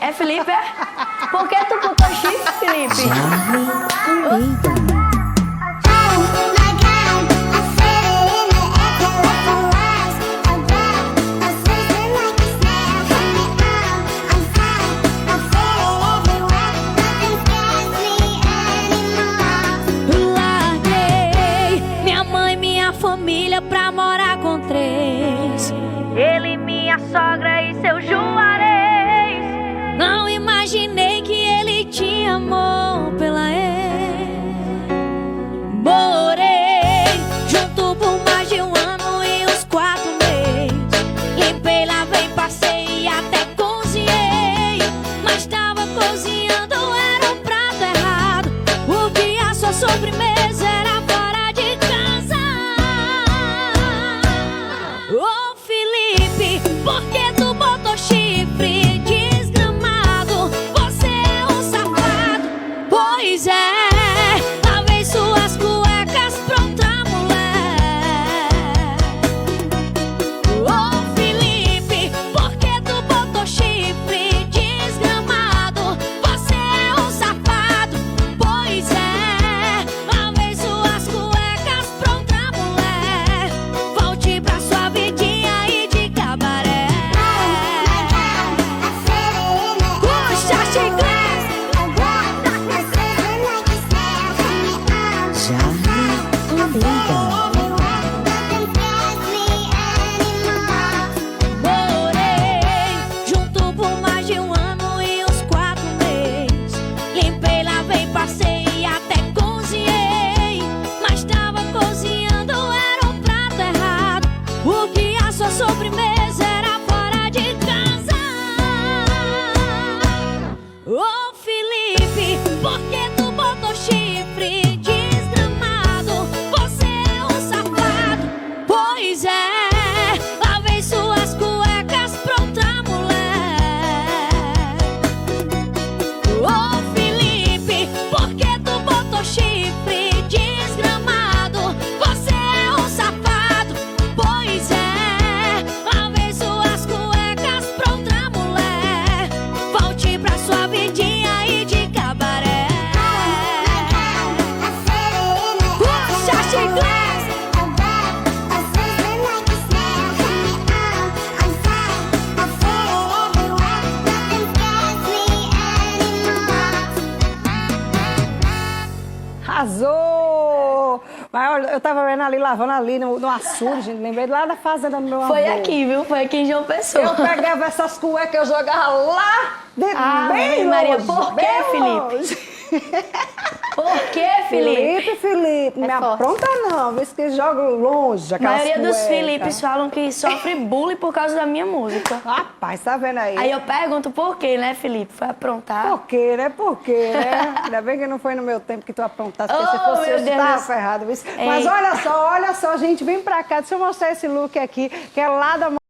É Felipe, é? Por que tu botou chifre, Felipe? Larguei minha mãe, minha família pra morar com três. Ele, minha sogra e seu Juarez. Não imaginei que ele tinha amor pela ex. Morei junto por mais de 1 ano e uns 4 meses. Limpei, lavei, passei e até cozinhei. Mas tava cozinhando, era o prato errado. Porque a sua sobremesa era fora de casa. Ô Felipe, por que tu botou chifre desgramado? Você é um safado, pois é. Lavei suas cuecas pra outra mulher. Ô Felipe, por que tu botou chifre desgramado? Você é um safado, pois é. Lavei suas cuecas pra outra mulher. Volte pra sua vidinha e de cabaré. Puxa, chiclete! Morei junto por mais de 1 ano e uns 4 meses. Limpei, lavei, passei e até cozinhei. Mas tava cozinhando, era o prato errado. Porque a sua sobremesa era fora de casa. Ô Felipe, por que tu botou chifre desgramado? Você é um safado, pois é. Lavei suas cuecas pra outra mulher. Ô Felipe, por que tu botou chifre desgramado? Você é um safado, pois é. Lavei suas cuecas pra outra mulher. Volte pra sua vidinha e de cabaré. Puxa, chiclete! Arrasou! Mas olha, eu tava vendo ali, lavando ali no açude, gente. Lembrei lá da fazenda do meu avô. Foi aqui, viu? Foi aqui em João Pessoa. Eu pegava essas cuecas, eu jogava lá dentro, bem Maria, longe, por que, bem Felipe? longe. Por que, Felipe? Felipe, não me forte. apronta não, vê se que joga longe A aquelas maioria dos cuecas. Filipes falam que sofre bullying por causa da minha música. Rapaz, tá vendo aí? Aí eu pergunto por quê, né, Felipe? Foi aprontar? Por quê, né? Por quê, né? Ainda bem que não foi no meu tempo que tu aprontasse, porque se Oh, fosse meu eu, Deus. tava ferrado. Mas Ei. olha só, gente, vem pra cá, deixa eu mostrar esse look aqui, que é lá da